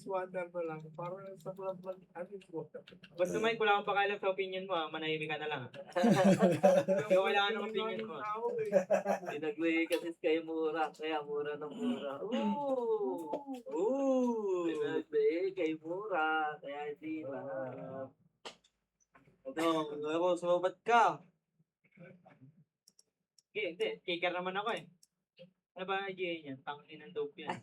water na lang. Parang sa club lang, ice water. Basta may kulang pa kailan sa opinion mo, manahimik ka na lang. Hindi ko kailangan ng opinion mo. Pinag-way kasi kay mura, kaya mura ng mura. Pinag-way kay mura, kaya hindi mahal. Ano, sumabat ka. Hindi, kicker naman ako eh. Ano ba ang idea niyan? Tangin ng dope yan.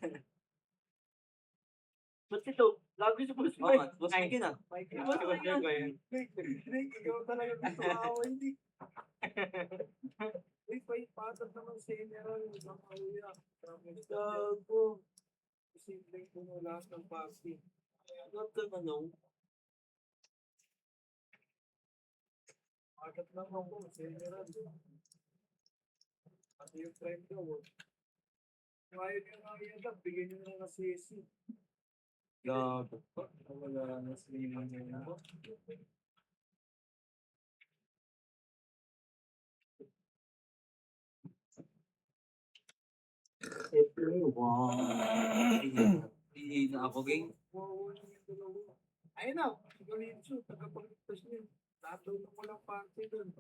Ba't ito? Lagi sa boss mo. Boss mo kin ah. Boss Mike ba yun? Ikaw talaga gusto away, hindi. May patat naman sa general. Nakauya. Gago. Simpleng pumulas ng party. Ano ka manong? Patat lang ako sa general. Pati yung friend ko. Kung ayaw niyo nga iagap, bigyan niyo na ng CSC. Gago. Wala na sila niya. Wow. Hindi na ako, gang. Ayun na, Galinso, tagapagligtas niya. Natulong ko lang party doon.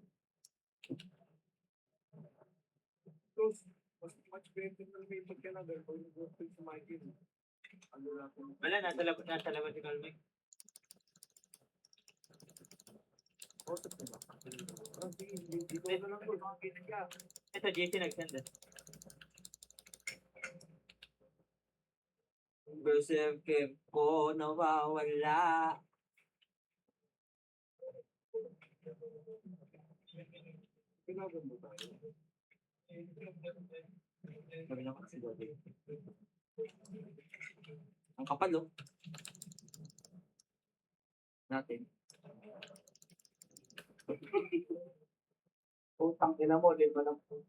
Tapos, mas much better na may pagkanagal kung yung sa Mikey. Ano na kung... Wala, nasa labas si Carl Mike. Dito na lang po, makikinig ka. Ito, JC nag-send eh. Berserk ko nawawala. Pinagan mo tayo. Sabi na kasi dati. Ang kapal oh. Natin. Utang ina mo, di ba lang po?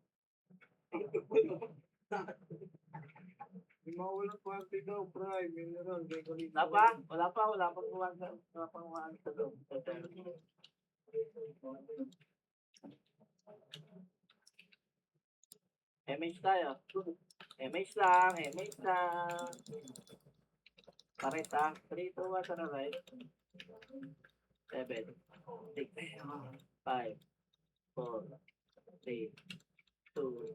Mawalang party daw, Prime, mineral, Gasolina. Wala pa kuha sa loob. MH tayo. MH lang. Pareta. 3, 2, 1, sana right. 7, 6, 5, 4, 3, 2,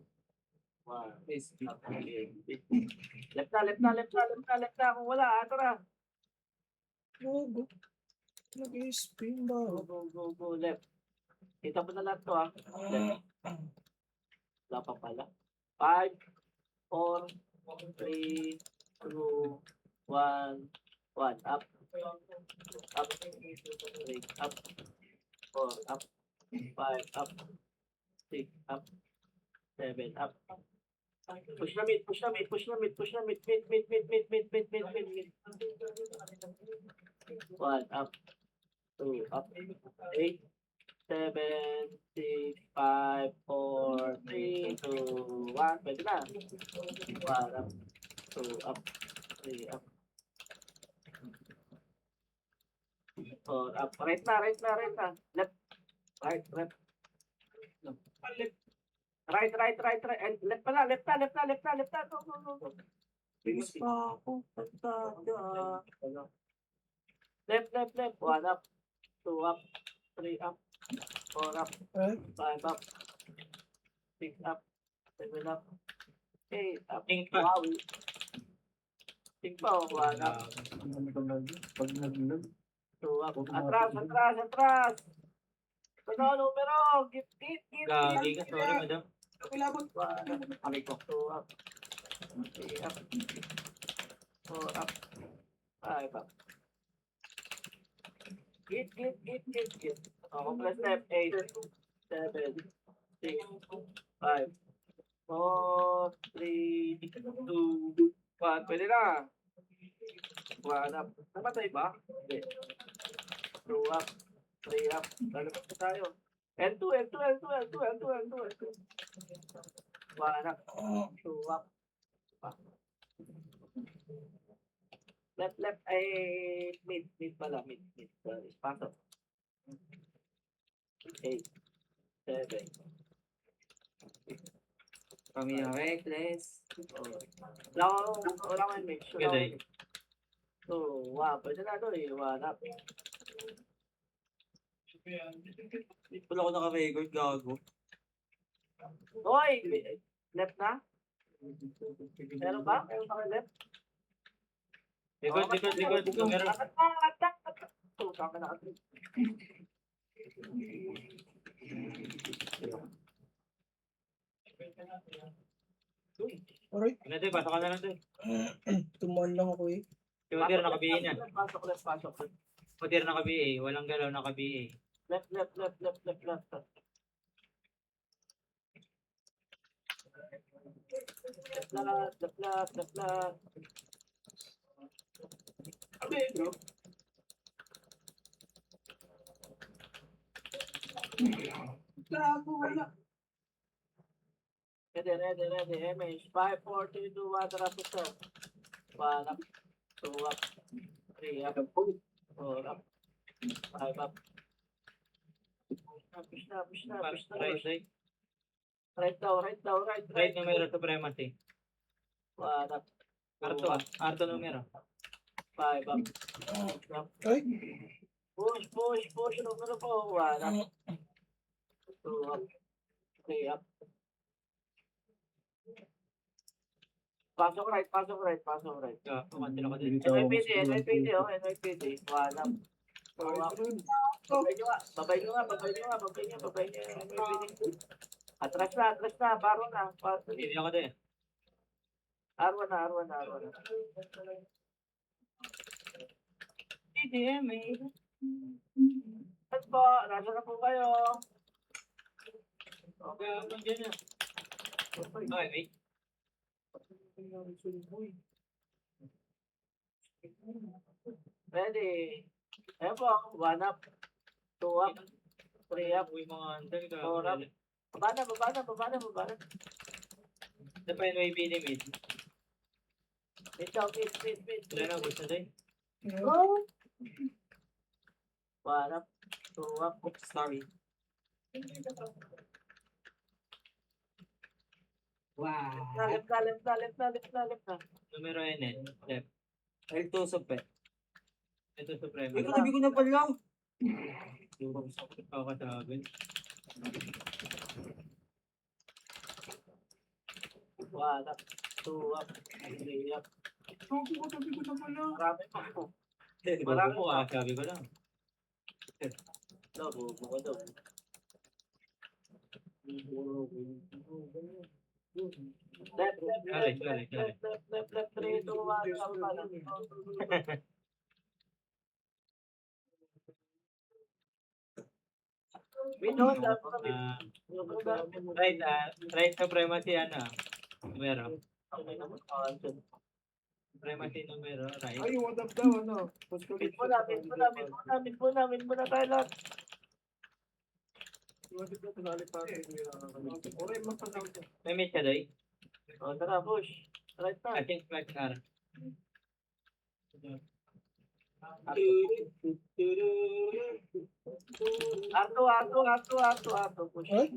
1. Left na. Kung wala, tara. Go. Nag-spin ba? Go, left. Kita mo na lang to ah. Left. Wala pa pala. 5, 4, 3, 2, 1, 1. Up. 3, up. 4, up. 5, up. 6, up. 7, up. Push na mid. Mid. 1, up. 2, up. 8, 7, 6, 5, 4, 3, 2, 1. Pwede na. 1, up. 2, up. 3, up. 4, up. Right na. Left. Right. Left. Right. And left na. Go. Bilis pa ako. Left. 1 up. 2 up. 3 up. 4 up. 5 up. 6 up. 7 up. 8 up. Think pa. Wow. Think pa. 1 up. Pag nag-lag. 2 up. Atras. Ano numero? Git. Gagi ka, sorry madam. Kailangan. 2 up. 3 up. 4 up. 5 up. Git. Compress step. 8, 7, 6, 5, 4, 3, 2, 1. Pwede na. 1 up. Namatay ba? Hindi. 2 up. 3 up. Lalabas na tayo. L2. 1 up. 2 up. Left. Ay, mid pala. Mid. Pasok. 8, 7. Kami na reckless. Wala ko make sure. Gaday. 2, 1. Pwede na doon, one up. Wala ko naka-record, gago. Hoy! Left na? Meron ba? Meron ba kayo left? Likod. Meron. Atak! Tama na kasi. Alright, Ano doon, pasok ka na lang doon. tumaan lang ako eh. Si Madir naka-BA na. Pasok left. Madir naka-BA. Walang galaw, naka-BA. Left. Left. Ano yun, bro? Gago, wala. Ready. MH. 5, 4, 3, 2, 1. Tara, puso. 1 up. 2 up. 3 up. 4 up. 5 up. Push na. Right. Right daw. Right numero supremacy. 1 up. Arto numero. 5 up. Ay, Push. Numero po. 1 up. 2 up. 3 up. Pasok right. Kumantin ako din. NYPD. NYPD. 1 up. 2 up. Babay nyo nga. NYPD. Atras na. Baro na. Hindi ako din. R1 na. PDMA. Saan po? Nasa na po kayo? Okay, nandiyan na. Okay, wait. Ready. Ayan po. 1 up. 2 up. 3 up. Uy, mga antay ka. Four up. Baba na. Ito pa yung may binimid. Mid. Wala na, gusto din. 1 up. 2 up. Oops, sorry. Wow. Left na. Numero N. Left. Ay, tusok pa. Ito supremo. Ay, katabi ko na pala. Kakatabi. 1 up. 2 up. 3 up. Sabi ko na pala. Marami pa po. Marami po sabi ko lang. Buko daw. Left. Correct. 3, 2, 1. Windows up kami. Right supremacy, numero. Okay naman. Supremacy numero, right. Ay, what up daw, ano? Min muna tayo lahat. May miss ka doy? O, tara, push. Right na. I think flag R. Arto, push. ay.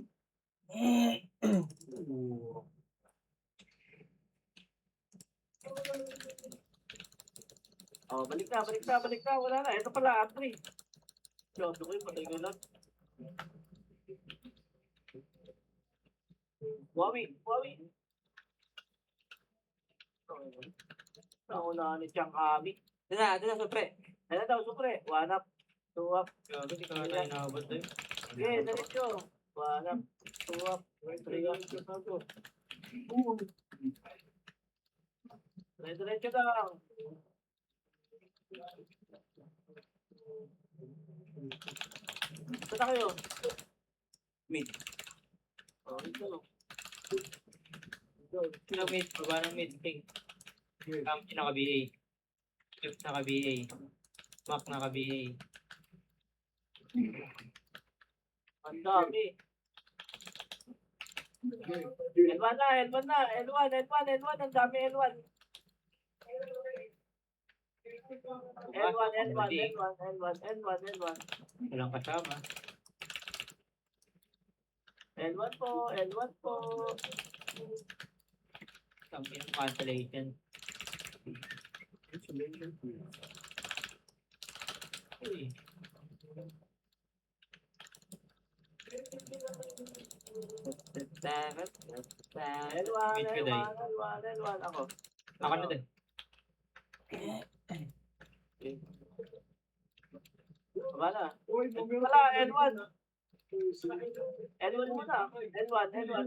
Oh, balik na. Wala na. Ito pala, Atri. Jodo ko yung patay ko lang. Wawi. Nauna ni Chang Ami. Ito na, supre. Ano daw, supre? 1 up, 2 up. Gago, di ka tayo nakabot doy. Sige, diretso. 1 up, 2 up, 3 up. Diretso lang. Saan na kayo? Mid. Oh, ito. Sino mid? Baba ng mid, king. Camp naka-BA. Chip naka-BA. Mac naka-BA. Ang dami. L1 na. L1. Ang dami L1. L1. Walang kasama. L1 po. Something cancellation. Uy. L1, Medyo L1, dahil. L1, L1. Ako. Ako na din. Baba na. Uy, bumiro Wala, ka na. L1. L1 muna. L1, L1.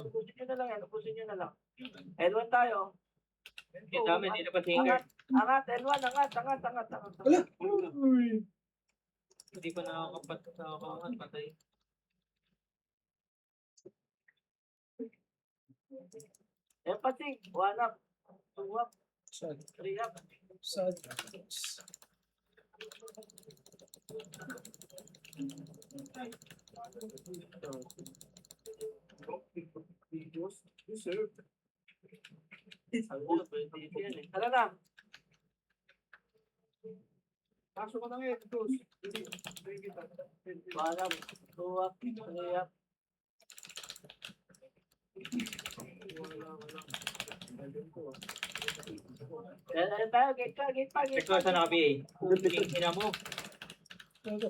Ubusin nyo na lang yan. Ubusin nyo na lang. L1 tayo. Yung dami, hindi na pa singer. Angat, L1, angat. Wala. Uy. Hindi pa nakakapat, patay. Empathy. 1 up. 2 up. Sad. 3 up. Sad. Videos. Deserve. Tara na. Pasok ka na ngayon. Dos. Hindi kita. 1 up. 2 up. 3 up. Wala. Ayun ko. Tayo, gate pa. Check ko sa naka-BA. Ina mo. Ano?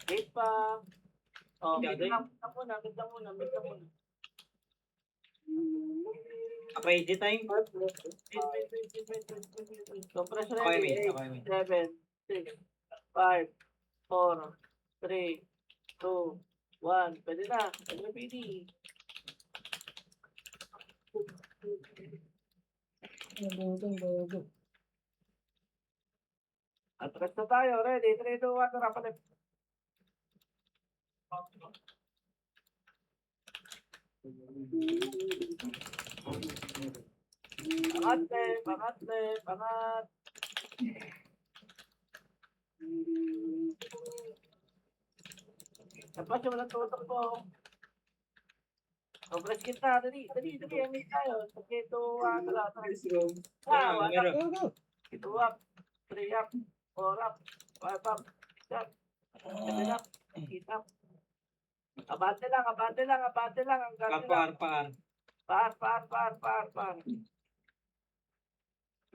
Gate pa. Oh, Hindi, mid Aday. lang muna. Okay, di time. Compress Okay, ready. mate. Okay, mate. 7, 6, 5, 4, 3, 2, 1. Pwede na. LPD. Bago. Atras na tayo. Ready? 3, 2, 1. Tara, palit. Angat. Dapat yung walang tutok po. Compress kita. Dali. Emit tayo. Okay, 2, 1. Tara. Nice room. Ah, Ano, 1 up. numero? Go. 2 up. 3 up. 4 up. 5 up. 6 up. 7 up. 8 up. Abante lang. Ang gante lang. Kapar. Par.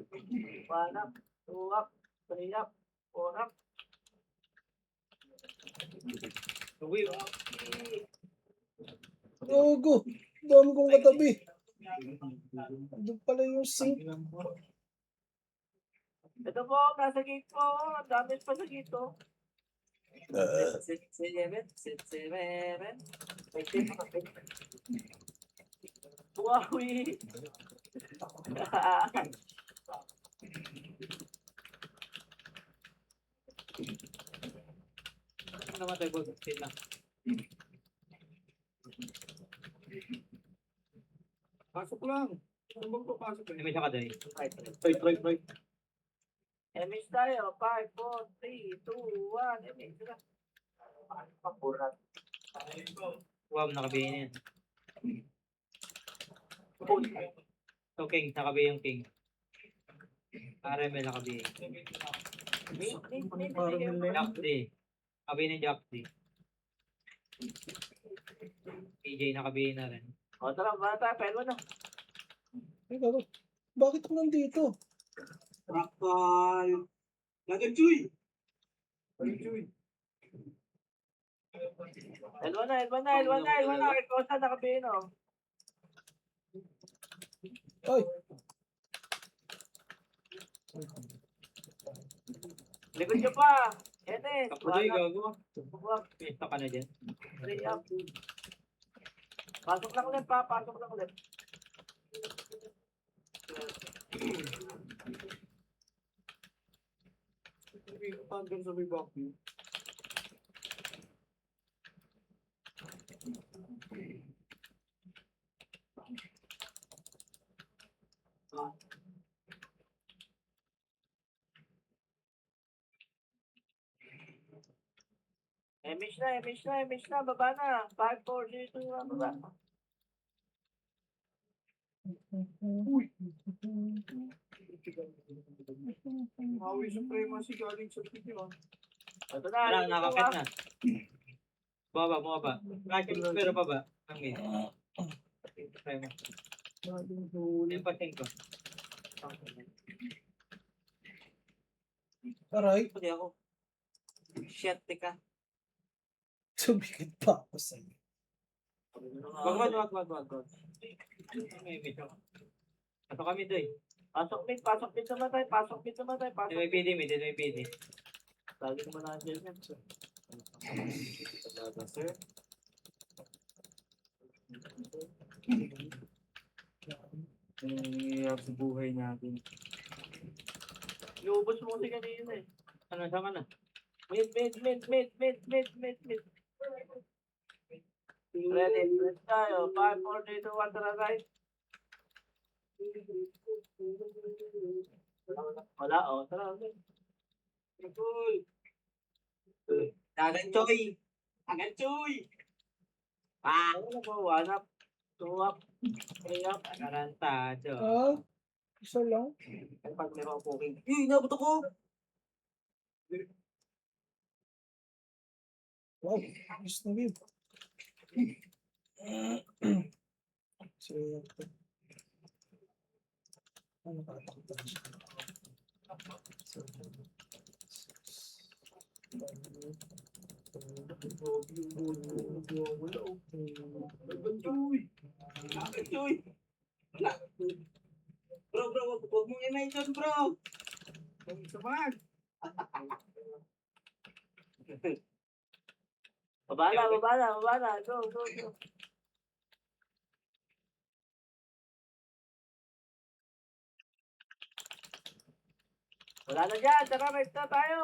1 up. 2 up. 3 up. 4 up. Uy, Go. Dami kong katabi. Doon pala yung sink. Ito po, nasa gate po. Ang dami pa sa gate po. Sit 7. Tuwawi. ano naman tayo, boss? Sit lang. Pasok lang. Ano bang papasok eh? May isa ka dahil. Right. MS tayo. 5, 4, 3, 2, 1. MS na. Papurat. Wow, naka-BA na yan. So, king. Naka-BA yung king. RML naka-BA. Jack D. Naka-BA na Jack D. PJ naka-BA na rin. O, tara, bata. Pero na. Ay, gago. Bakit ako nandito? Rakal. Nagag-chuy. Nagag-chuy. L1 na. Kosa nakabino. Ay, Likod nyo pa. Enes. Tapos ay, gago. 2 up. Pista ka na dyan. 3 up. Pasok lang ulit pa. Hanggang sa may vacuum. Emish na. Baba na. 5, 4, 3, 2, 1. Baba. Maui supremacy galing sa video. Ito na, Wala, ito nakakit ah. na. Bumaba. Rakit, pero baba. Ang mid. Try mo. Yung pasing ko. Aray, Pwede ako. Shit, teka. sumikit pa ako sa'yo. Wag. May mid ako. Ato kami doy. Pasok mid naman tayo, pasok. May PD. Lagi naman natin yan. Talaga, sir. Nangyayari sa buhay natin. Iubos mo kasi kanina eh. Ano, sama na? Mid. Ready, let's tayo. 5, 4, 3, 2, 1, tara right. Wala, oh. Tara, okay. Dagan, Choy! Dagan, Choy! Ah! Ano na po? 1 up, 2 up, 3 up. Tarantado. Ah, isa lang. Ay, pag meron ako poking. Uy, nabot ako! Wow, gusto ng game. So, ano ba ito? Dagan, Choy! Dagan, Choy! Wala. Bro, huwag mong i-mention, bro! Saman! Baba na. Go. Wala na dyan. Tara, right na tayo.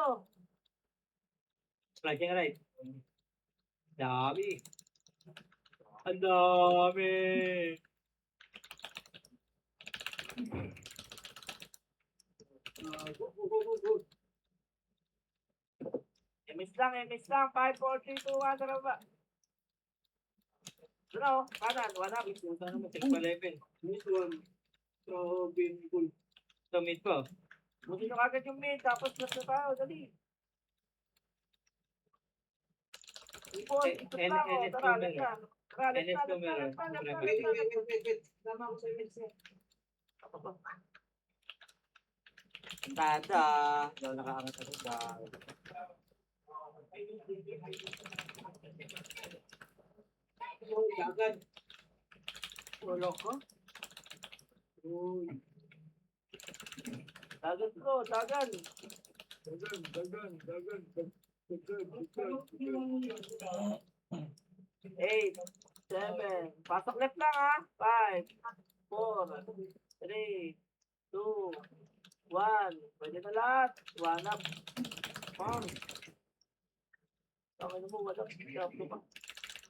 Flashing right. Dami. Ang dami. Emis lang. 5, 4, 3, 2, 1, tara ba? Ano? Kanan, 1 up. Sana mo 6-11. This one. Grabe, cool. So mid ko. Buti na kagad yung mid. Tapos last na tayo. Dali. Ipon, ikot N- lang ako. NS Tara, numero. lagyan. Tara, NS numero. Wait. Tama ako sa image niya. Tada! Daw nakaangat ako sa... Dagan! Wala ka? Uy! Dagan bro, dagan. Dagan. 8, 7. Pasok left lang ha. 5, 4, 3, 2, 1. Pwede na lahat. 1 up. Bang. Tama na mo, wala. Stop ko pa.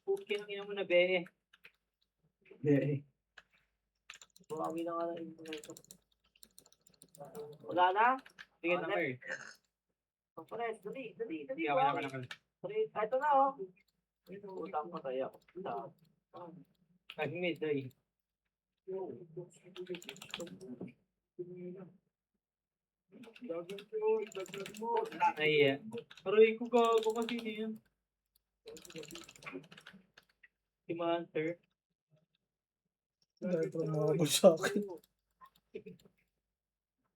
Pukin ang ina mo na be. Bumawi na nga na yung ito. Wala na? Sige Ah, na Mer. Pagpares, dali. Sige ako Wow. naman. Ito na oh. Utang pa tayo. Pag mid doy. Dagan mo. Ay, aray ko gago kasi niyan. Si Monster. Dahil pa mga sa akin.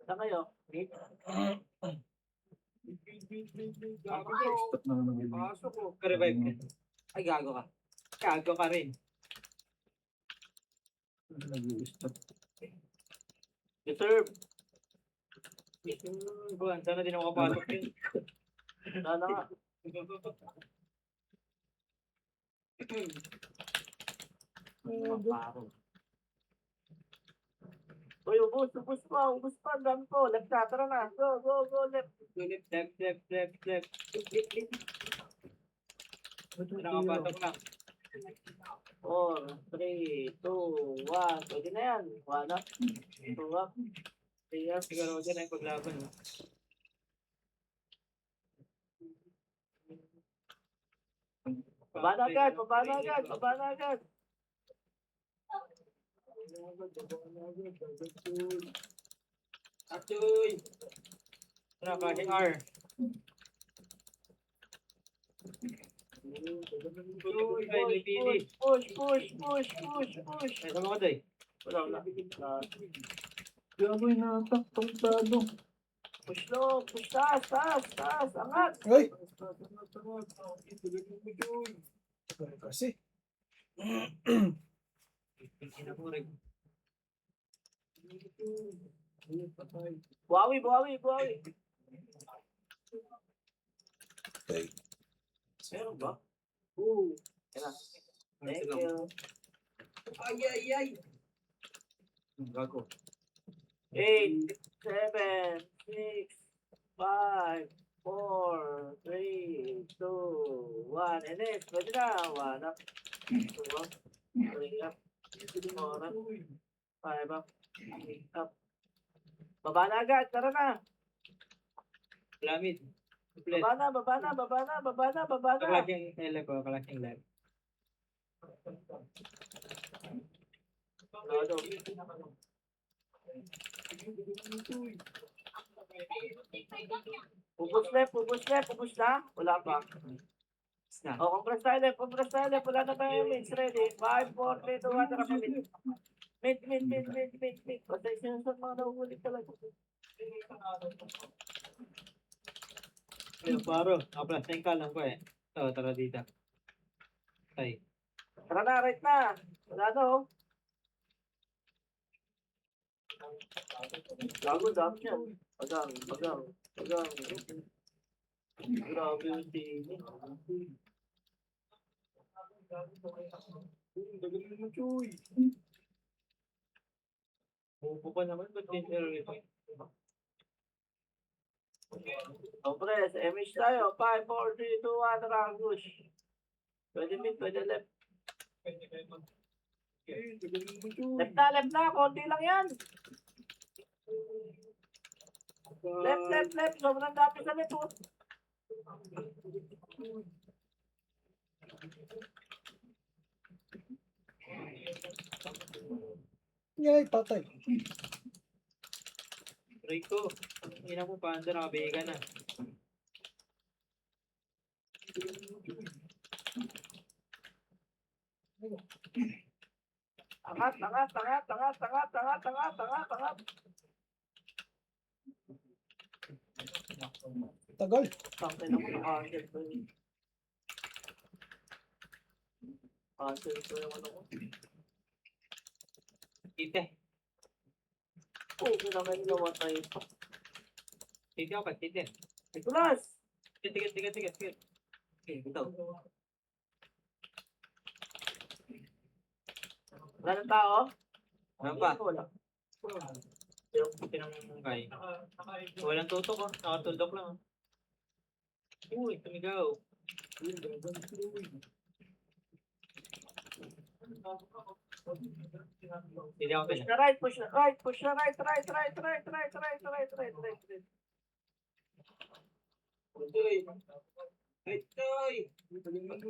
Saan kayo? Stop na naman yun. Pasok ko. Ka-revive ka. Ay, gago ka. Gago ka rin. Nag-i-stop. Deserve. Buwan, sana din ako kapasok yun. Sana nga. Uy, ubus pa. Ang dami ko. Left na, tara na. Go, left. Left. Nakapasok na. 4, 3, 2, 1. Pwede na yan. 1 up. 2 up. 3 up. Siguro dyan ay paglaban. Baba na agad. Achoy! Tara, flashing R. Ay, may pili. Push, push, push, push, push. Ay, sama ko doy. Wala. Kaya ako'y nataktong talo. Push low, push taas, taas, taas, angat. Ay! Joy. Ano kasi? Kinakurig. Buhawi, buhawi, buhawi. Okay. Meron ba? Oh. Yan na. Thank Thank you. Ay, ay, ay. Gago. 8, 7, 6, 5, 4, 3, 2, 1. And then, pwede na. 1 up. 2 up. 3 up. 4 up. 5 up. 6 up. Baba na agad. Tara na. Lamid. Split. Baba na, baba na, baba na, baba na, baba na. Kalasing LF ko, kalasing live. Lalo. Ubus left, ubus na. Wala pa. Na. O, compress tayo left, compress tayo left. Wala na tayo mates ready. 5, 4, 3, 2, 1. Tara pa mid. Mid. Basta sinusot mga nahuhuli talaga. Ayun, paro. Nakaplaster ka lang ko eh. So, tara dito. Ay. Tara na, right na. Wala na, oh. Gago, dami yan. Pagang. Grabe yung team. Joy. Upo pa naman, ba't din ito? Compress, MH tayo. 5, 4, 3, 2, 1. Tara, push. Pwede mid, pwede left. Left na. Konti lang yan. Left. Sobrang dami sa left, oh. Yay, patay. Rico, ina mo pa, ando nakabiga na. Angat. Tagal. Sampai na mga cancel ko yun. Cancel ko yung ano ko. Tite. Oo, naman namatay pa. Tite ako, tite. Nicolas! Sige. Okay, ito. Wala ng tao? Ano pa? Wala. Yung puti ng kay. Walang tutok oh. Nakatundok lang oh. Uy, tumigaw. Hindi ako Push pala. na right.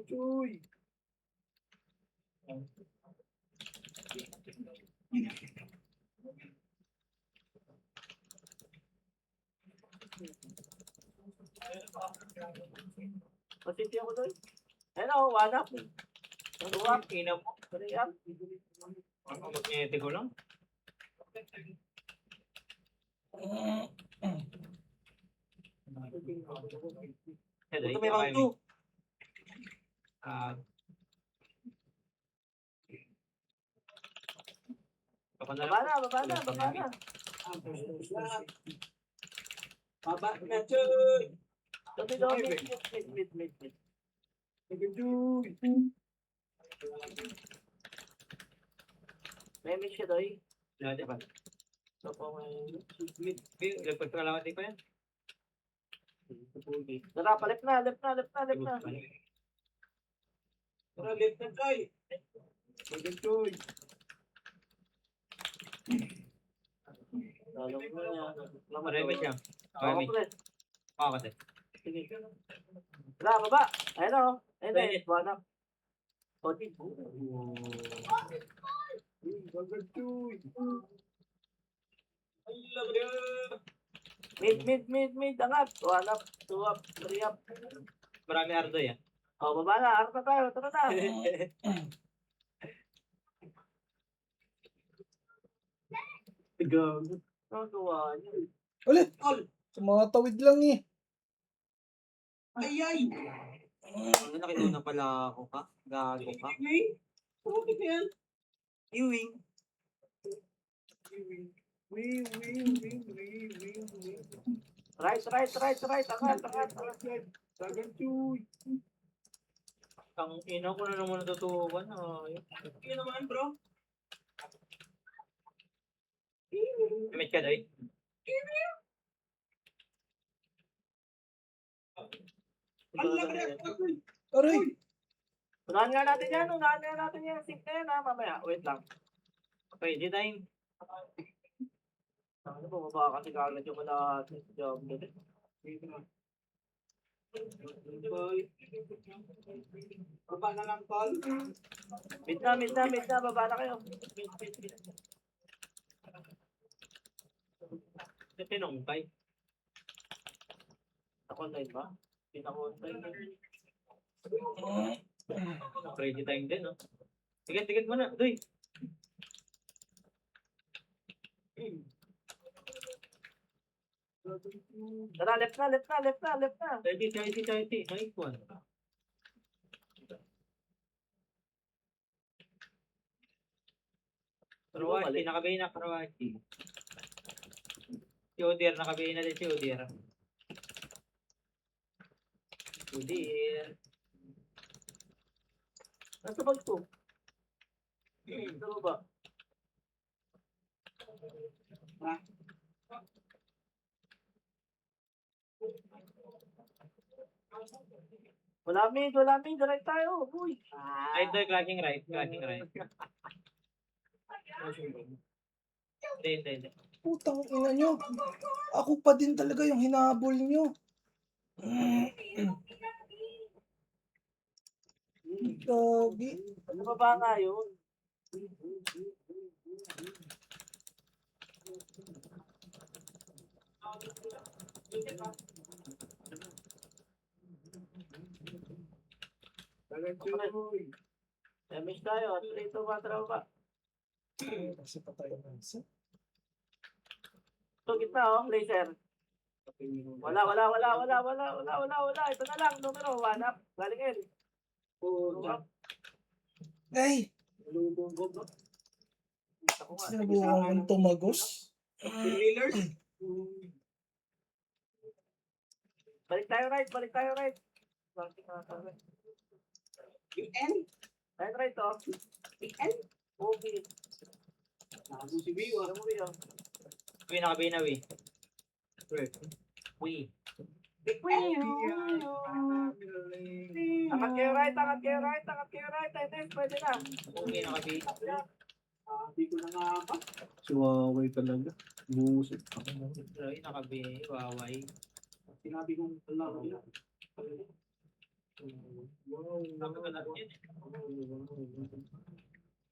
Joy. Pasiti ako doon. Hello, one up. Two up. Ina mo. Three up. Ako mag-ngete ko lang. Hello, Ito may round 2. Ah. Baka na lang. Baba na. Baba na, Joy. Tabi doon. Mid. Joy. May miss siya doon. Lahat ba? Lagpag kalawat pa yan. Tara, palip na. Tara, left na, Joy. Joy. Lalo mo yan. Marami siya. Ako Marami. pre. Ako kasi. Sige. Tara, baba. Ayun o. Ayun. One up. Konti. Joy. Mid. Angat. One up. Two up. Three up. Marami ardo yan. O, baba na. Harap na tayo. Tara na. Gago. Ano gawa niya? Ulit. Tol. Sa mga tawid lang eh. Ay, ay. Ano, nakiuna pala ako ka? Gago ka? Wing. Puti ka yan. Ewing. Wing, wing, wing, wing, wing, wing. Right. Angat. Tagal chuy. Ang ina ko na naman natutukan. Yun naman, bro. Damit ka, Day. Ang laki na. Aray. Unahan nga natin yan. Sink na yan ha. Mamaya. Wait lang. Pwede tayong. Ano ba? Baba kasi kagad yung wala job. Baba na lang, tol. Mid na. Baba na kayo. Mid. Tinongkay. Naka-online ba? Pinaka-online. Pwede tayong din, no? Tigat mo na, Doy. Tara, left na. 30. Nice one. Karawashi, nakabay na Karawashi. Si Odir, nakabay na din si Odir. Odir. Nasa bag ko. Ano ba? Wala min. Direct tayo. Uy. Ay, Doy, cracking right. Hindi. Putang ina nyo. Ako pa din talaga yung hinabol nyo. Gagi. Ano ba nga yun? Tagal chuy. Damage tayo. 3 to 4 ba? Kasi pa tayo ng isa. Ito gitna oh. Laser. Wala. Ito na lang. Numero. 1 up. Galing L. Ay! Ako nga. Sinubukan kong tumagos. Three-wheelers. Balik tayo right. Balik tayo right. UN. Right oh. UN. Okay. Naku si Biwa. Ano mo yun? Uy, nakabay na, Uy. Uy. Angat kayo right. Ay, next. Pwede na. Uy, nakabay. Hindi ko na nga pa. Si Huawei talaga. Buset. Uy, nakabay. Waway. Sinabi kong wala ko yan. Wow. Nakagala yan.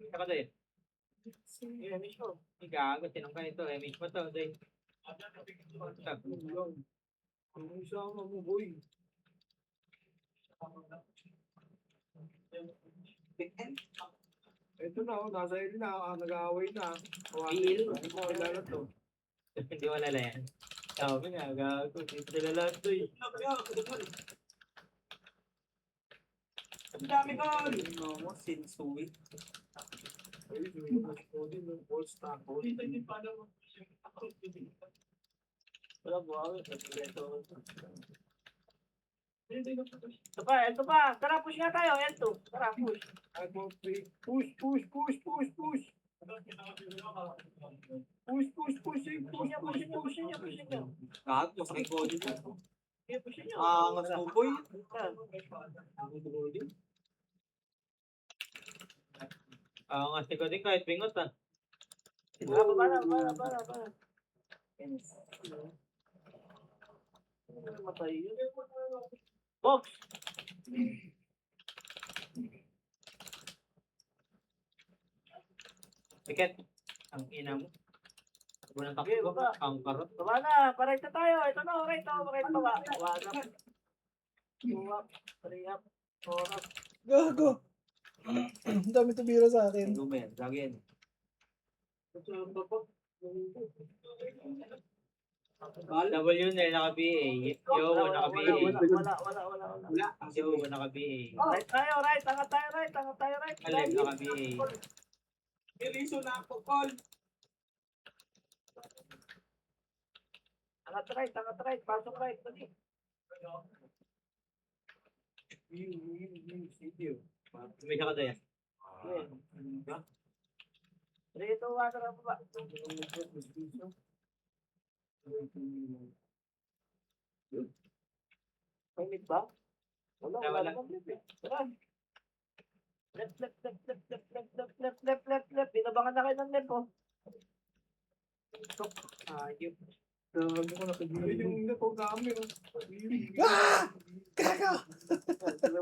Saka, Doy. Yeah, mismo. Gago, tinongkay ito. Image mo to, Doy. Ang isama mo, boy. UN. Ito na, nasa ili na, nag-aaway na. Bill. Hindi mo kilala to. Hindi mo lala yan. Sabi nga, gago. Dito sila lahat, Doy. Ang dami ko. Mo, Sinsui. Ay, din ng all-star. Wala buhawi. Ito pa. Tara, push nga tayo. L2. Tara, push. Push. Push. Push nyo. Gago, sakay ko dito. Okay, push nyo. Ang boy. Ang asti ko din kahit pingot ah. Para. Matay yun. Box! Tiket. Ang ina mo. Unang Okay, takbo. baba. Ang karot. Tama na, paray na tayo. Ito na, right to. Right to ba? 1 up. 2 up. 3 up. Oras. Gago. Ang dami tumira sa akin. Lumen, lagyan. W na naka-BA. Yo, naka-BA. Wala. Yo, naka-BA. Right tayo, right. Tanga tayo, right. Tanga tayo, right. Alin, naka-BA. May reason na ako, call. Angat right, angat right. Pasok right. Dali. May saka tayo. Yeah. 3, 2, 1, tara baba. May mid ba? Wala, Wala. wala namang mid eh. Tara. Left. Binabangan na kayo ng left, oh. Ayun. Gago ko nakagilid yung laptop namin. Ah! Gago!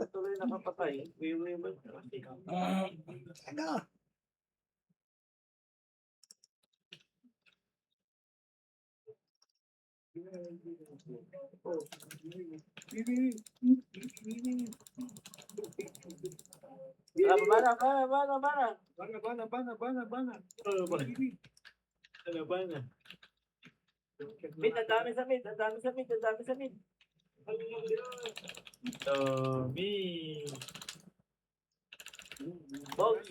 Tuloy nakapatay. Gago! Bana. Bana. Ano ba na? Mid, ang dami sa mid. Tommy. Bogs.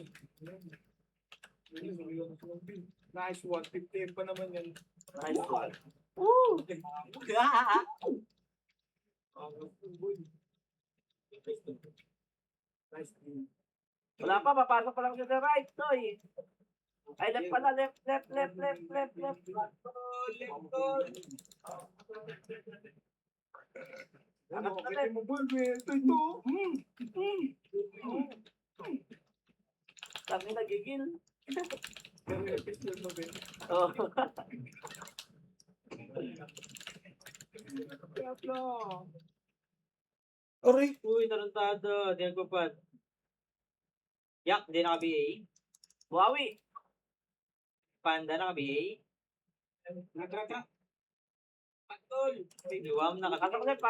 Nice one. 50 pa naman yan. Nice one. Woo! Nice team. Wala pa, papasok pa lang sa the right, Toy. Ay, left pala, left. Ano, kasi mo boy, ito. Kami nagigil. Pero episode mo, Ben. Oh. Tatlo. Aray! Uy, tarantado. Di nagpapad. Yak, di naka-BA. Buhawi. Panda naka-BA. Nagraka. Patol. Diwam Pasok naka-BA. left.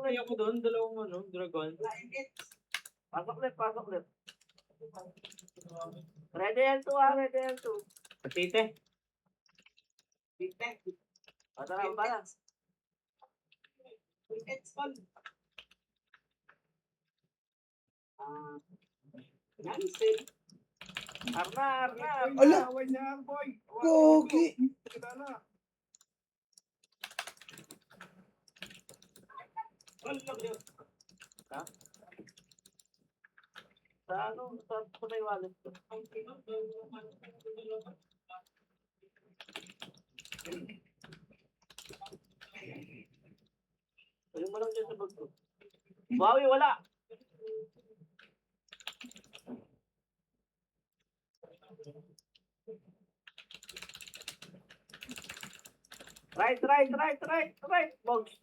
Kaya ako doon, dalawang dragon. Lainit. Pasok left. Ready L2 ha, ready L2. Patite. Bitek. Tara, para. Bitek, call. Nancy. Arna. Ala! Away niya, boy. Gogi! Kilala. Sa may wallet ko. Ayun mo lang dyan sa bag ko. Buhawi, wala. Right. Bogs.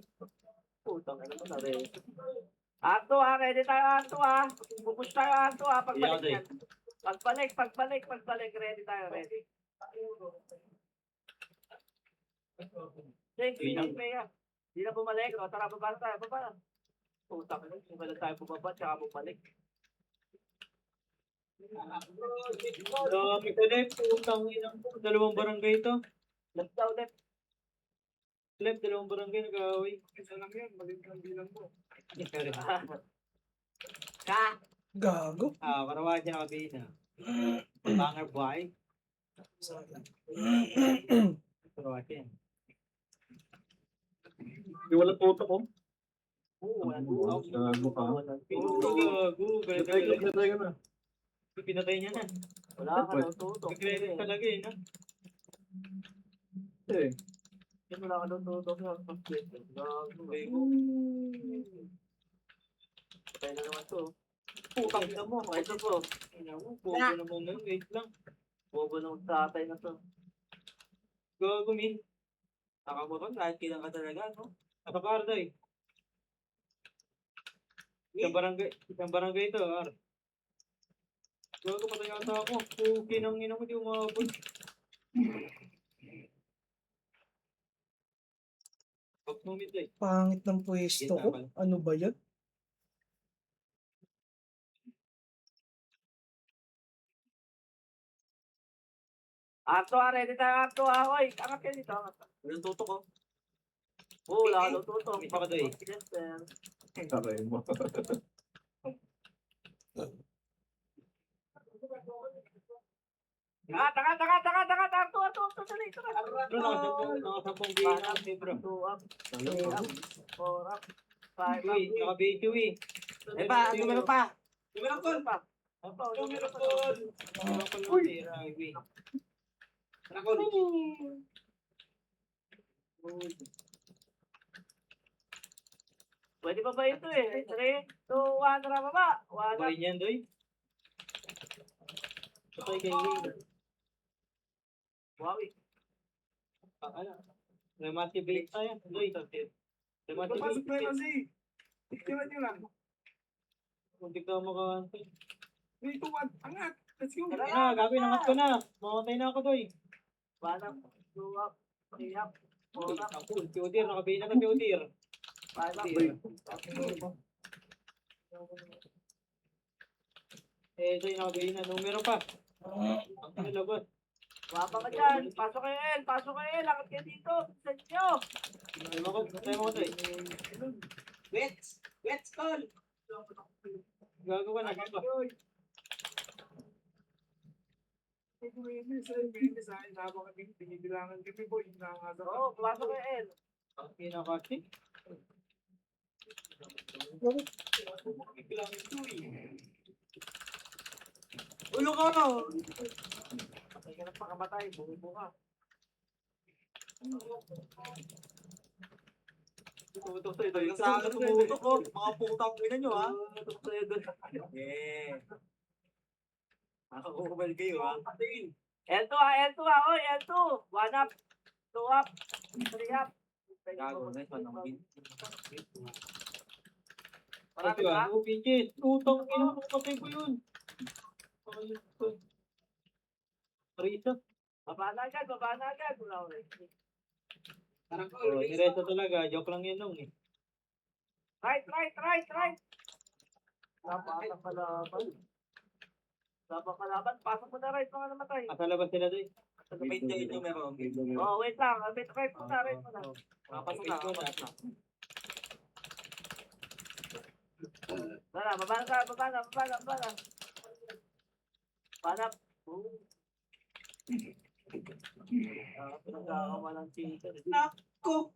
Putang ina mo na rin. Ato ha, ready tayo ato ha. Pupush tayo ato ha, pagbalik yan. Pagbalik, ready tayo, ready. Sige, Mea. Di na bumalik, o tara, baba tayo. Putang ina, sumalan tayo bumaba, tsaka bumalik. Dami ko left. Putang inang po. Dalawang barangay ito. Left daw, left. Left, dalawang barangay nag-away. Isa lang yan, maliit lang bilang mo. Ka! Gago! Karawan niya naka-BA na. Banger boy. Karawan yan. Di wala toto ko. Oo, Gago ka. Gago. Patay ka na. Pinatay niya na. wala ka daw tutok. Nag-credit talaga eh. No? Eh. Wala ka daw tutok. Gago. Patay na naman to. Putang ina mo, ito po. Bobo naman nun. Wait lang. Bobo ng tatay na to. Gago min. Nakamoton. Kahit kilang ka talaga. No? Nakakarda eh. Isang barangay ito. Gago patay ata ako. Okay nang ina mo. Di umabot. Pag moment eh. Pangit ng pwesto ko. Ano ba yan? Arto, ready tayo, Arto, Oy, angat kayo dito, angat. Walang tutok ko. Oo, wala ka daw tutok. May saka doy. Yes, sir. Saray mo. Arto, dali, tara. Bro, nakasampung game na kasi bro. 2 up, 3 up, 4 up, 5 up. Uy, naka-video eh. Eh pa, numero pa. Numero call. Pa. Opo, Numero numero pa. call. Ano pa lang tira, uy. Nakol. Pwede pa ba ito eh? 3, 2, 1, tara baba. 1 up. Sabay niyan, doy. Sabay kay Wing. Wow, Ano? Remotivate tayo. Doy, remotivate. Papasok na yun kasi. Tingnan nyo lang. Kung di ka maka... 3, 2, 1. Angat. Let's go. Tara. Ah, gagawin, angat ko na. Mamatay na ako, doy. 1 up, 2 up, 3 up, 4 up, Ako, Piodir, nakabili na ka, Piodir. 5 up. Eh, doy, nakabili na. Numero pa. Ang nilabas. Wapa ka dyan. Pasok kayo, El. Pasok kayo, El. Lakad kayo dito. Sa inyo. Tayo mo ko, doy. Wets. Wets call. Gagawa na, gagawa. Pwede sa akin, habang kami binibilangan kami po, yung nakakasa. Oo, pasok kayo, El. Ang pinakasi. Bilang ito eh. Ulo ka na. Patay ka ng pakamatay. Bumubo ka. Tumutok sa'yo, doy. Sa akin tumutok ko. Mga putang ina nyo, ha? Tumutok sa'yo doon. Yeah. Nakakukubal kayo, ha? L2 ha, L2 ha. Oy, L2. 1 up, 2 up, 3 up. Gago, nice one. Ang win. Marami Ito, ba? ah. Oh, Pinches. Utang ina mo. Patay ko yun. Ayun ko. Risa. Baba na agad, baba na agad. Wala ko rin. Parang Oh, call. si Reza talaga. Joke lang yan nung eh. Right. Napakalaban. Napakalaban. Pasok mo na right, mga namatay. Asa labas sila doy. Wait niya ito meron. Oh, wait lang. Right mo na. Papasok na. Wala, baba na. Baba. Pinagkakawalan chika. Nako.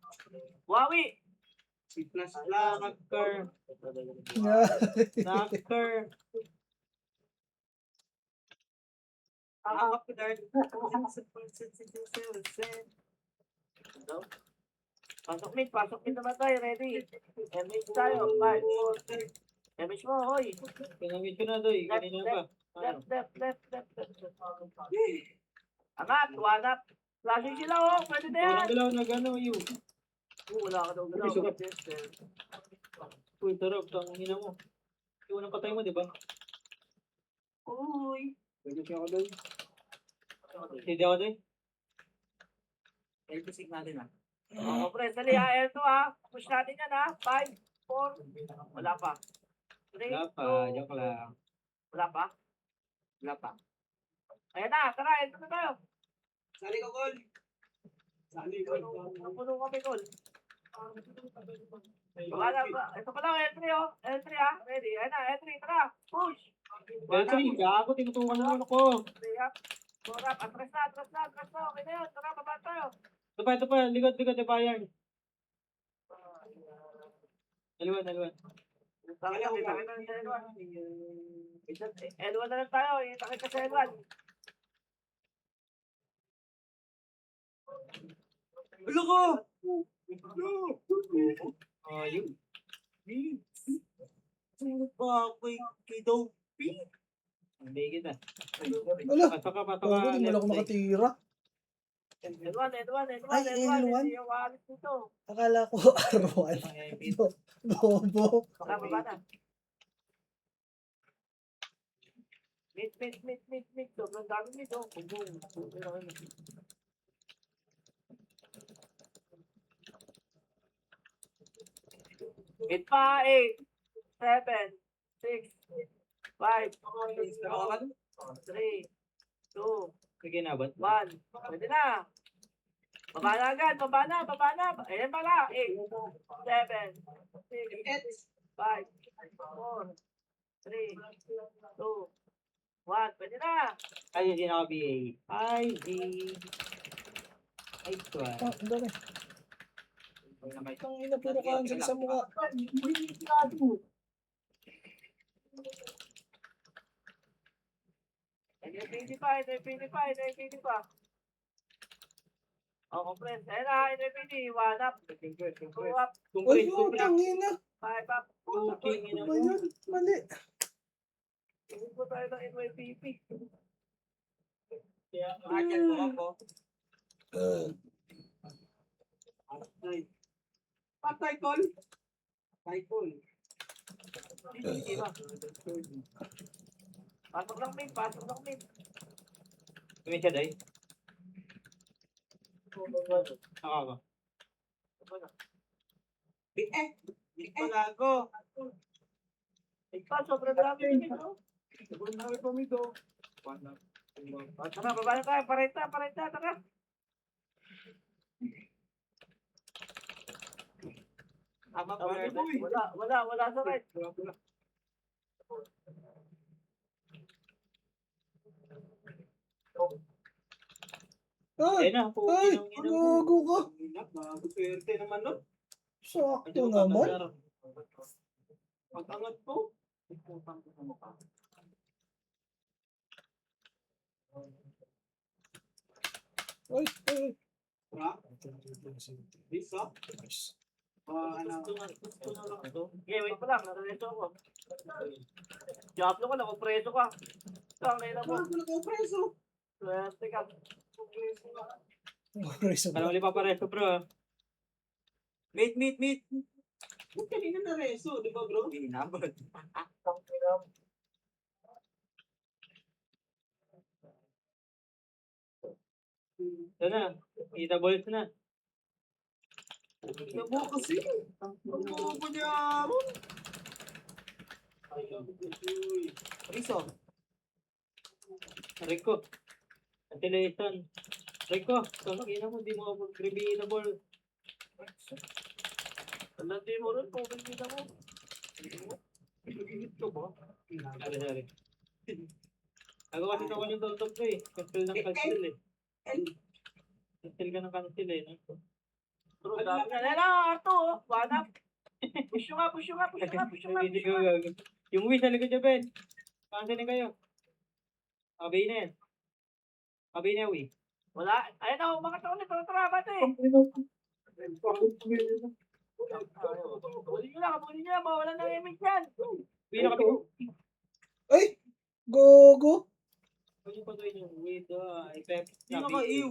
Wawi! Si Plus Knocker. Knocker. Pasok mid naman tayo, ready. MH tayo, 5, 4, 3. MH mo, hoy. Pinamit ko na doy. Kanina pa. Ano? Left. Angat, 1 up. Flashing sila, oh. Pwede na yan. Walang galaw na gano'n yun. Wala ka daw galaw. Sugat. Uy, tarap. Tang ina mo. Yung unang patay mo, di ba? Uy. Pwede siya ako doon. Hindi ako doy. L2 natin, ah. Oo, pre. Dali, ha. L2, ha. Push natin yan, ha. 5, 4. Wala pa. 3, Wala pa. 2. Joke lang. Wala pa? Wala pa. Ayan na, tara, L2 na tayo. Sali ko call. Sali ko. Napuno kami, Col. Ito pa lang, L3, oh. L3, ha. Ready? Ayan na, L3, tara. Push. Deltri, gago. Tinutukan mo ako. 3 up. 4 up. Atras na. Okay na yun. Tara, baba tayo. Ito pa. Likod. Di ba yan? Dalawan. L1 na lang tayo. Itakit ka sa L1. Ulo ko! Oh, yun. Kay Dopey. Hindi kita. Wala. Pasok ka. Hindi mo na ako makatira. L1. Ay, L1? Hindi yung walis dito. Akala ko R1. Bobo. Tara, baba na. Meet. Sobrang dami nito. Meet pa, 8, 7, 6, 5, 4, 3, 2, Sige na, ba't? 1. Pwede na. Baba na agad. Baba na. Baba na. Ayan pala. 8, 7, 6, 5, 4, 3, 2, 1. Pwede na. Ay, hindi na ako BA. Ay, D. Ay, tuwa. Ah, ang dami. Ang ina, puro cancel sa mukha. NFPD pa. NFPD pa. NFPD pa. Oh, compress. Ayan na. NFPD. 1 up. 2 up. Uy, Compress, oh, compress. ang ina. 5 up. Cooking, Ano ba yun? Mali. Hindi po tayo ng NYPP. Kaya, makakyan mo ako. Patay, Col. Patay, Col. Hindi ba? Pasok lang mid. Pasok lang mid. Kami siya, day. Ako ba? Palago. Ito, sobrang dami nito. Sobrang dami pa mito. Tara, baba na tayo. Parenta. Tara. Tama Oh, pa. wala sa right. Ay, Ayun na, ay, cooking ang ina mo. gago ka. Bago swerte naman, no? Sakto naman. Pag-angat ko. Ay, ay. Ha? Bisa? Ano? Gusto na lang ito. Okay, wait pa lang. Nakareso ako. Diablo ko, nakupreso ka. Ito, ang ina mo. Ano ko preso? Swerte ka. Reason. Parang ulit papareso, bro. Meet. Ba't kanina na reso, di ba, bro? Inabot. Ito na. Kita bullets na. Nabo kasi. Nabo ko niya. Riso. Rico. Ventilation. Rico. Tolong ina mo. Di mo ako revealable. Hindi mo rin kung hindi mo. Ito ba? Sorry. Ako kasi ito yung tutok ko eh. Cancel ng cancel eh. Cancel ka ng cancel eh. No? Bro, dami na. Ayan na, Arto. One up. Push nyo nga. Hindi ko gagawin. Yung wish sa likod niya, Ben. Cancel kayo. Abay na yan. Abay na, Wi. Wala. Ayan na, umangat ako nito. Tara, bate. Bulin nyo lang. Wala na image yan. Wi na kami. Ay, gogo. Pwede pa tayo yung with effect. Hindi naka-iw.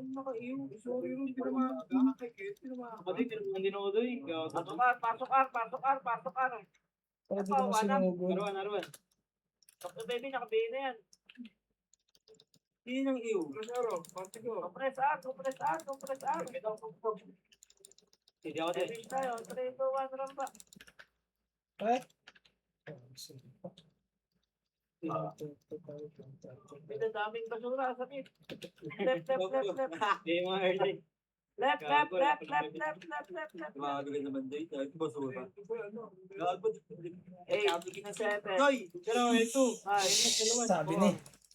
Naka-iw. Sorry, hindi naman. Hindi naman. Pati, hindi na ako doon. Pasok R. Para di naman sinugod. Naruan. Dr. Baby, nakabihin na yan. Hindi nang iw. Kasero, parte ko. Compress R. Hindi ako doon. Finish tayo. 3, 2, 1, ramba. Ay. May daming basura sa mid. Left. Hindi mga early. Left. Magagal naman day. Dahil basura. Ito ba, ano? Gago. 8, 7, Hoy! Pero ito. 5, Sabi ni,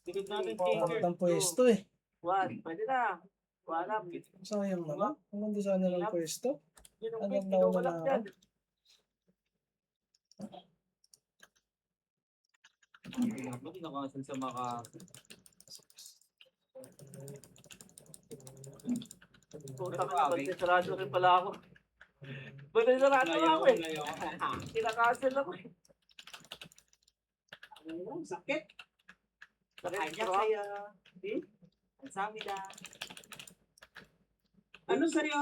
Tikod natin, bakit Tinker. ang pwesto eh. 1. Pwede na. One up. Sayang naman. Kung hindi sana ng pwesto. Yun ang Agad pit. na wala Kinukulak ako. dyan. Hindi nakasan sa maka... Putang ina, magsisarado rin pala ako. Magsisarado ako eh. Kinakancel ako eh. Sakit. Sakit Kanya bro. kaya. Ang sami na. Ano sa'yo?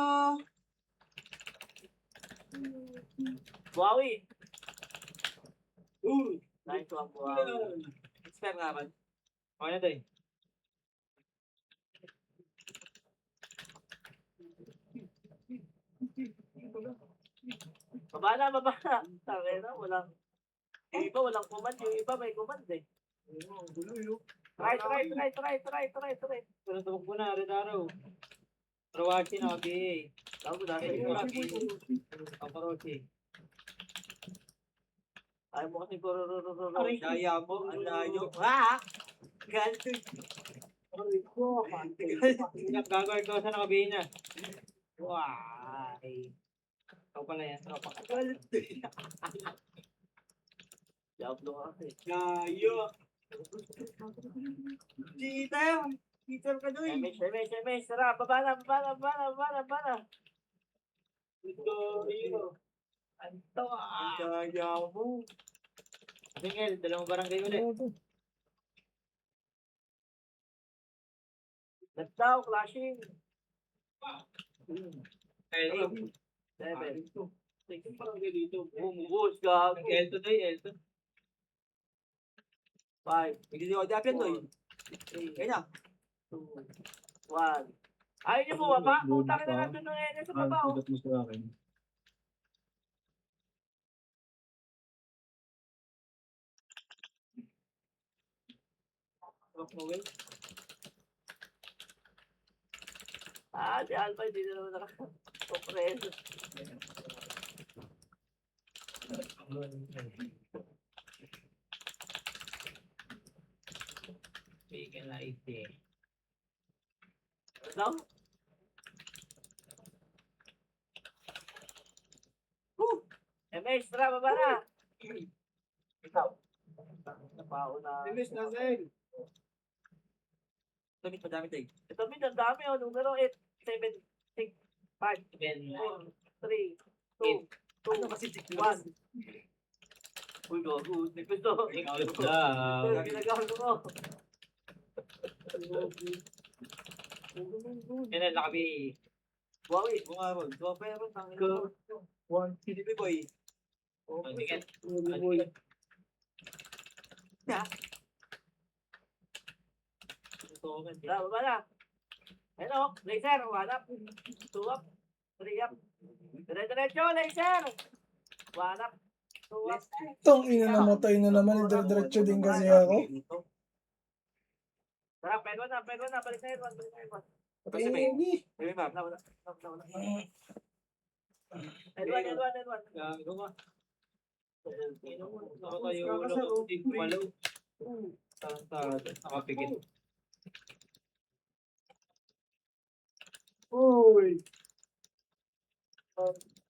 Buhawi. Nice one, Buhawi. Expert nga ba? Okay na tayo. Baba na. Tangina, walang... Yung iba walang command, yung iba may command eh. Oo, gulo yun. Try. Pero tumakbo na, red arrow. Rawachi na, okay. Tawag na, Ay, sige wala. na. Paparochi. Ayaw mo kasi puro. Aray. Daya mo, ang layo. Ah! Ganto. Gagawin ko sa nakabihin niya. Why? Ikaw pala yan, tropa ka. Diablo ka kasi. Layo. Cheater! Cheater ka doy. MS. Tara, baba na. Victorio. Anto Ang daya mo. Miguel, dalawang barangay ulit. Let's go, flashing. Elto. 7, 6, Barangay dito. bumuhos ka. Elto doy, Elto. 5, Hindi ko dapat doy. 3, Kaya. 2, 1. Ayaw niyo bumaba? Putang na natin ng NS sa baba. Oh. Sulat mo sa akin. Noel. Si Alpha hindi na naman naka-compreso. Bigyan na ite. Ano? MS, tara, baba na. Ikaw. Napao na. Finish na, Zeng. Tumit madami tayo. Ito, min, ang dami. Oh. Numero 8, 7, 6, 5, Ben. 4, 3, 2, Ano kasi 1. Uy, gago. Hindi ko ito. Ikaw Ito, lang. ginagawa ko. Yan ang lakabi. Wawi. Bunga ron. So, pero tangin Go. mo. Hindi boy. Tingin. Tara, baba na. Hello, laser. 1 up. 2 up. 3 up. Dire-diretso, laser. 1 up. 2 up. Tong ina namatay na naman. Dire-diretso din kasi ako. Tara, pego na. Balik na yun. Kasi may. May map. Wala. N1. Gago ka. Ako tayo ulo. Hindi palo. Tarantado. Nakapigit. Uy.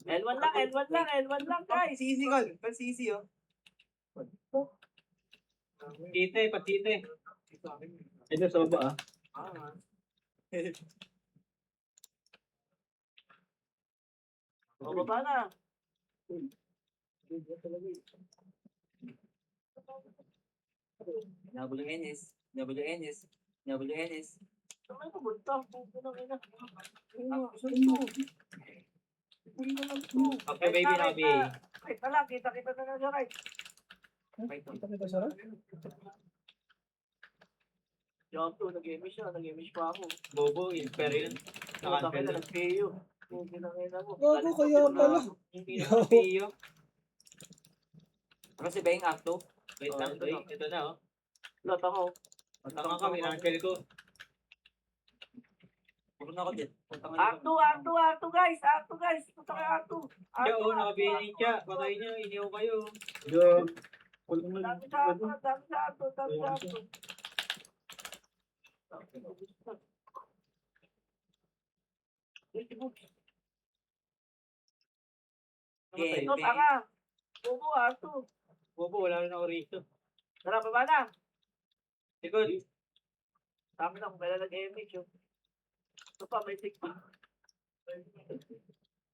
L1 lang, guys. Sisi kol. Pag sisi oh. Tite, patite. Ito sa baba O, baba na. WNS. Saan ko punta? Puto na ina. Okay, baby, nakabi. Right na lang. Kita na lang sa right. Kita sa right? Jump to. Nag-emish pa ako. Bobo, pero yun. Puta ka Nakampel na, na. nag-KO. Puti na ina mo. Gago kaya pala. Hindi na kapiyo. Kasi ba yung acto? Wait lang, wait. Ito na, oh. Lot ako. Matanga kami, nakampel ko. Puro na ako din. Acto, guys. Puta ka, acto. Siya, oh, nakabinin siya. Patay niya, iniyaw kayo. Yo. Kulang na. Dami sa acto. Namatay. Ito, tanga. Bobo, acto. Bobo, wala rin ako rito. Tara, baba na. Likod. Dami lang, kaya nag-emish yun. Ito pa, may tick pa.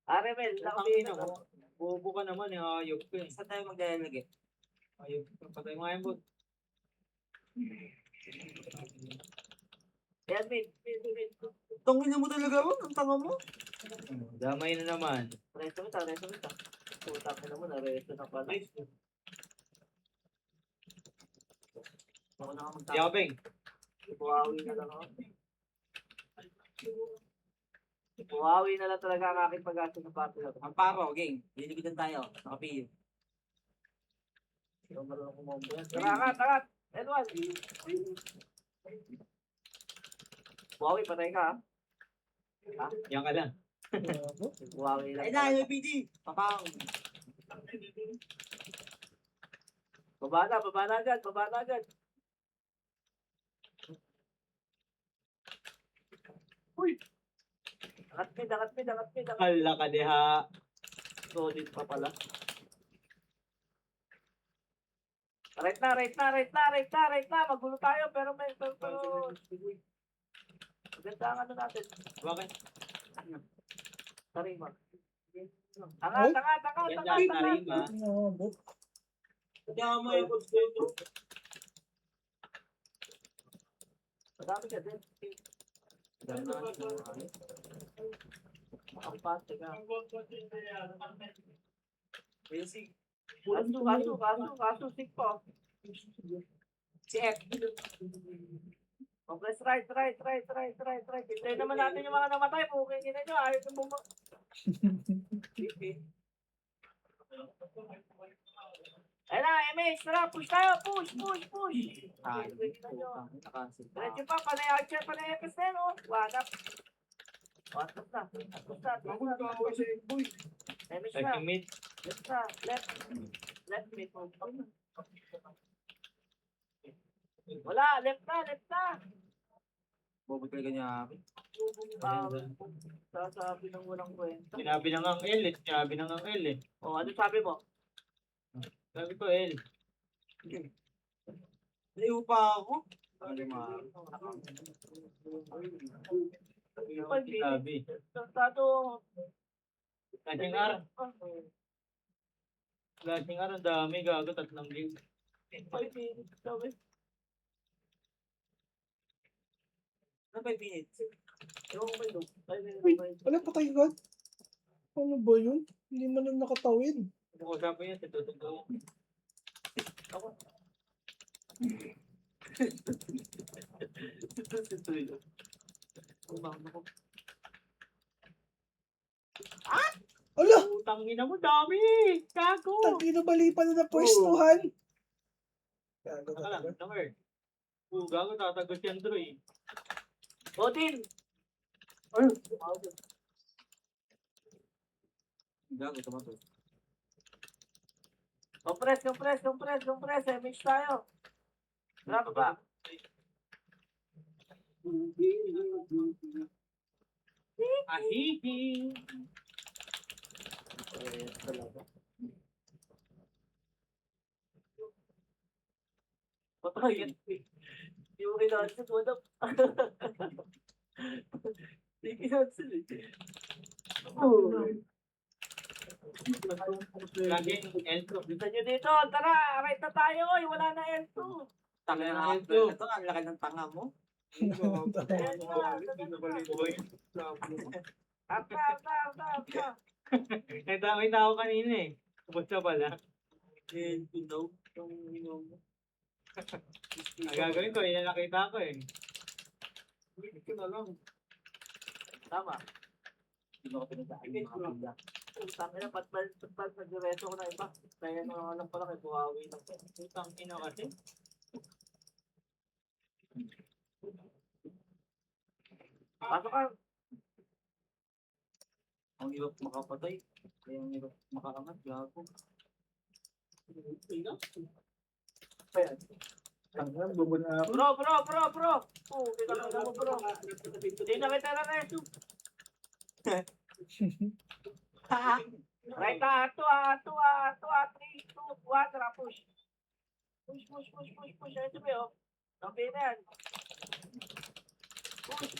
Aremel, Nakabinin nakabinin ako. Bobo ka naman, eh. Ayok ko, eh. Saan tayo maglalagay? Ayok. Patay mo nga yan, bot. Yan, mid. Tangin mo talaga mo. Ang tanga mo. Damay na naman. Resto kita. Puta ka naman, resto na pala. Ako na ka Yapeng. Buhawi na lang ako. Buhawi na lang talaga ang aking pag-asin ng party na ito. Ang paro, game. Lilibitan tayo. Nakapiyo. Hindi ako marunong kumombo yan. Tara. Edward. Huawei, patay ka, ha? Yan ka lang. Huawei lang. Ay na, yung PD. Papang. Baba na agad, baba na agad. Uy! Angat mid, angat mid, angat mid, angat Hala ka diha. solid pa pala. Right na, right na, right na, right na, right na. Magulo tayo, pero maganda ang ano natin. Bakit? Tarima. Angat, angat, angat, Yan angat, dyan, angat. Tarima. Nabot. Tama yung coach dito. Madami ka din. Makapate ka. Basic. Kaso, sik po. Check. Compress right. Hintayin naman natin yung mga namatay. Bukingin na nyo. Ayaw na bumag. Ayun na, MH, tara, push tayo, push. Bukingin na nyo. Diretso pa, panay archer, panay FS na yun, oh. Wanap. Atlas na. Magulo ka ako sa boy. MH na, Touching mid. left na, left mid. Wala, left na. Bobot talaga niya. Sasabi ng walang kwenta. Sinabi na nga ang L eh. Sinabi na nga ang L eh. O, ano sabi mo? Sabi ko L. Layo pa ako. Sabi. Tado. Flashing R. Flashing R. Ang dami. Gago. 3 game. 5 minutes. Sabi. Ano 5 minutes? Ewan ko ba yun? 5 minutes. Uy, wala patay ka. Ano ba yun? Hindi man lang nakatawid. Kung usapan yan, tutugtog. Ala! Utang ina mo, dami! Gago! Taki na bali pa na pwestuhan. Gago Saka lang, talaga. number. Gago, tatagos yan, Troy. Odin! Gago, tama to. Compress. MH tayo. Tara pa ba? Ahihi! Patay yan. Yung kinansel, what up? Yung kinansel eh. Laging L2. Bisa nyo dito, tara, right na tayo, oy, wala na L2. Tanga na ito. Ito, ang laki ng tanga mo. Arta. Nagtawid ako kanina eh. Tapos na pala. Eh, you know, yung inom mo. Ang gagawin ko, yan nakita ko eh. Ito na lang. Tama. Hindi mo ko pinagdaan yung mga pila. Tama na, patbal, nag-reso ko na iba. Kaya na lang pala kay Buhawi lang. Utang ina kasi. Pasok ka. Ang hirap makapatay. Kaya ang hirap makakangat. Gago. Tanggal, bubo na ako. Bro. Kita mo bro. Hindi na kita na reso. Right na, ato, 3, 2, 1, tara, push. Push. Ito ba yun? Okay na yan. Push.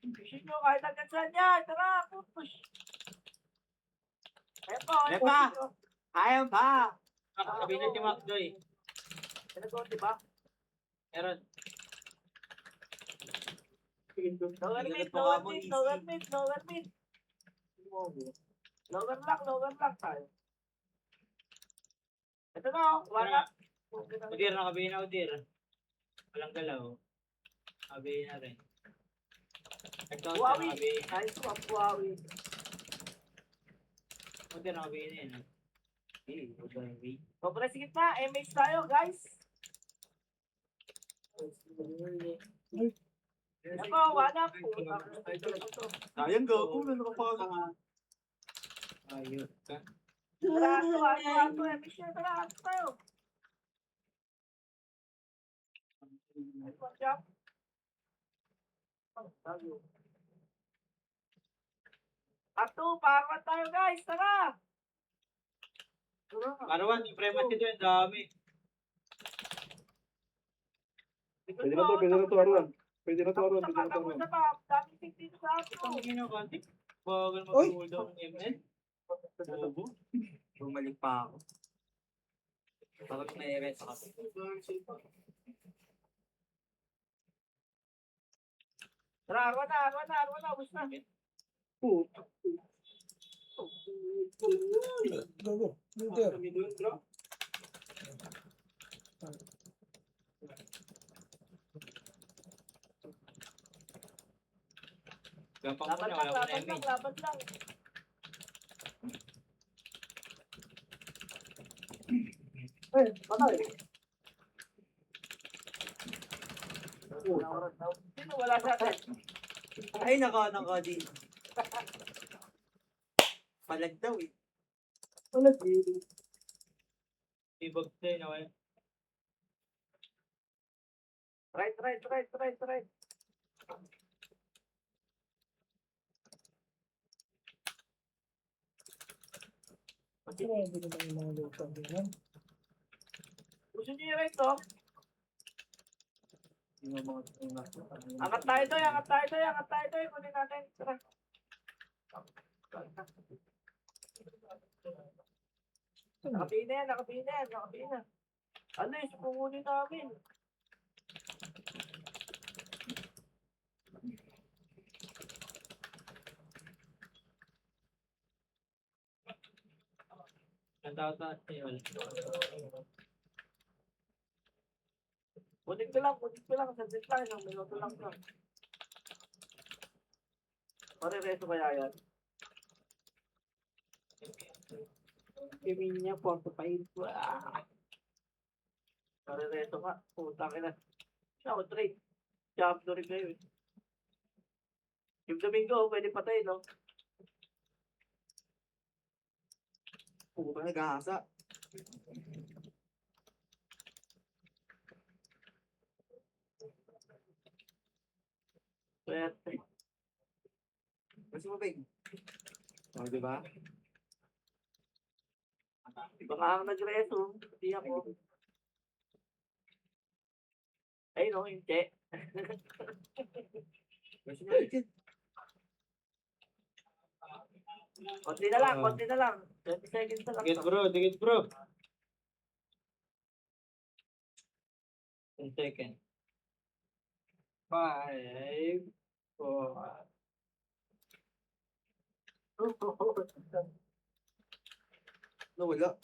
Pushin nyo kahit hanggang saan yan. Tara, push. Eto. Ayaw pa! Sabi na si Macdoy. Ano ko, diba? Meron. Lower mid. Lower lock tayo. Ito na, wala. Udir, nakabihin na Udir. Walang galaw. Nakabihin na rin. Nag-count na Buhawi. nakabihin. Nice one, Buhawi. Udir, nakabihin na yun. Compress kita, MH tayo, guys. Ako, wala po. Sayang daw. Kung ano ka pa. Ayos ka. Tara, ato, Michelle, tara, ato tayo. Ato, parawan tayo guys, tara! Parawan, yung premat ito yung dami. Pwede na to, pwede na to, Arwan. Pwede na to, Arwan. Pwede na to, Tapos Arwan. na pa, daming tig dito sa ato. Ang ginawa ko, antik. Bagal Oy! mag-hold down ng ML. Bobo. Bumalik pa ako. Parang nai-rest ako. Tara, arwan na, ubus na. Go, go. Leader. Kami doon, bro. Gapang ko Laban na, lang, wala ko na laban lang, ML. laban lang. Sino wala sa atin? Ay, naka din. Palag daw eh. Ibag tayo na wala. Right. Grabe naman yung mga lupa din. Gusto niyo yung right to? Angat tayo doy. Kunin natin. Tara. Nakapina yan. Ano yung supungunin namin? Ang taas na yun. Kunin ko lang. Sandit lang. Isang minuto lang to. Marireso kaya yan? Kimi niya, 45. Marireso ka. Putang ina. Ako, trade. Jump to rin kayo eh. Yung Domingo, pwede patay, no? Puko pa nag-ahasa. Swerte. Gusto mo, Big? O, diba? Iba nga ang nagreso. Hindi ako. Ay, no, hindi. Gusto mo, Big? Konti na lang. 20 seconds na lang. Dikit bro. 10 seconds. 5, 4. Nawala.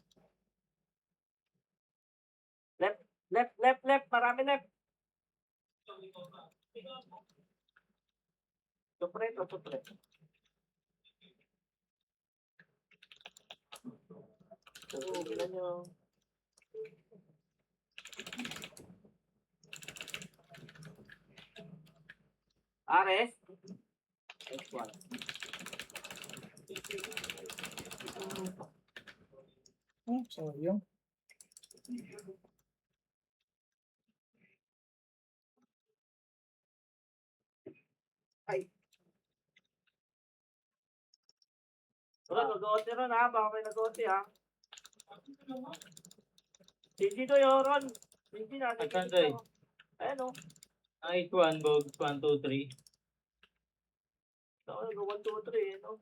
Left. Marami left. Supre. Tignan nyo. Ares. X1. Oh, sayang. Wala, nag-ooti ron ha. Baka may nag-ooti ha. Hindi to yun, Ron. Hindi natin. Saan, Joy? Ayan o. 1, Bog, 1, 2, 3. Ako nag-1, 2, 3 eh, no?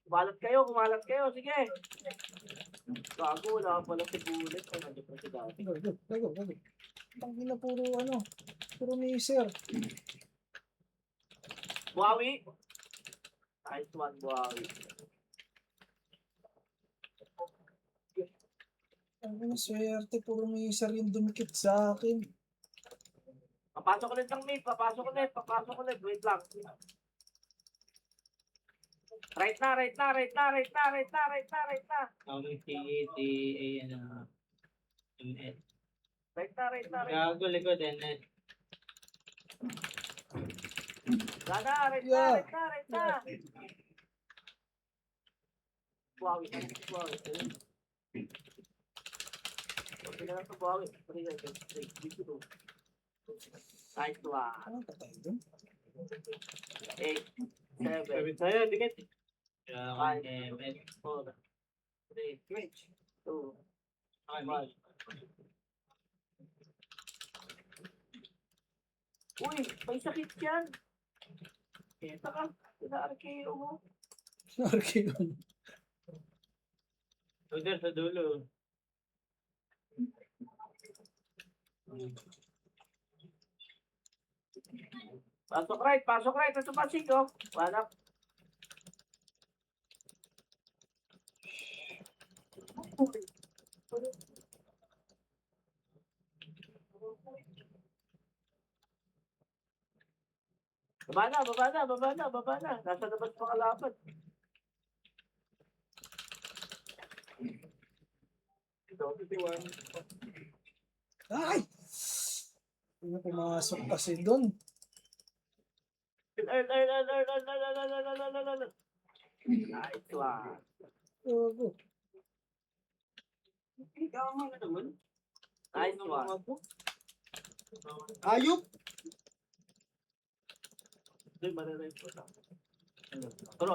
Kumalat kayo. Sige. Bago, wala ka pala si Bullet. Ay, nandiyo pa si Dati. Go. Ang ina puro miser. Buhawi. Nice one, Buhawi. Ang ina swerte, puro miser yung dumikit sa akin. Papasok ulit ng mid. Papasok ulit. Wait lang. Right na, right na, right na, right na, right na, right na, right na. Tawag T-A-T-A-N. M-S. Right na, right na, right na. Gago likod, NS. Gana, right na, Yeah. right na, right na. Buhawi na, buhawi. Okay na lang sa buhawi. Nice one. Ano patay doon? 8, 7, Sabi tayo, dikit. Kaya MS. 4, 3, 2, Okay, 1. Uy, may sakit yan. Kita ka, pina-RKO mo. Arkigon. Loader sa dulo. Pasok right, pasok right. Ito pa, Chico. Wala. Baba na, baba na, baba na, baba na. Nasa labas pa kalaban. Ay! Ano pumasok kasi doon? Earn. Nice one. Ogo. Tama na naman. Nice one. Ayop! Doy, mariray po. Pero,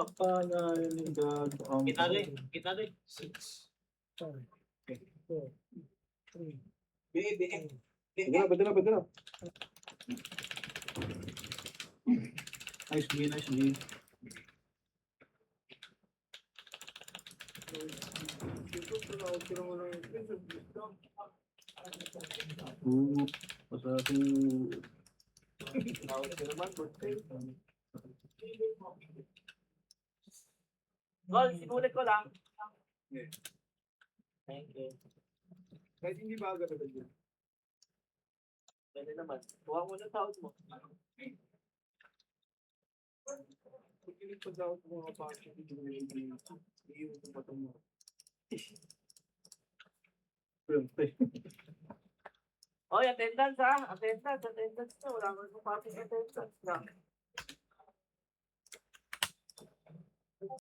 Kita rin, kita rin. 6, 5, 4, 3, Bebe. Pwede na, pwede na. Nice G, nice G. Pasado. tawag ko naman, birthday. Gol, sinulit ko lang. Thank you. Kahit hindi ba agad agad yun? Pwede naman. Kuha mo ng tawag mo. Pag kinipad ako sa mga passion, hindi yung patong mo. Oy, attendance ha. Attendance na. Wala mo yung passing attendance na.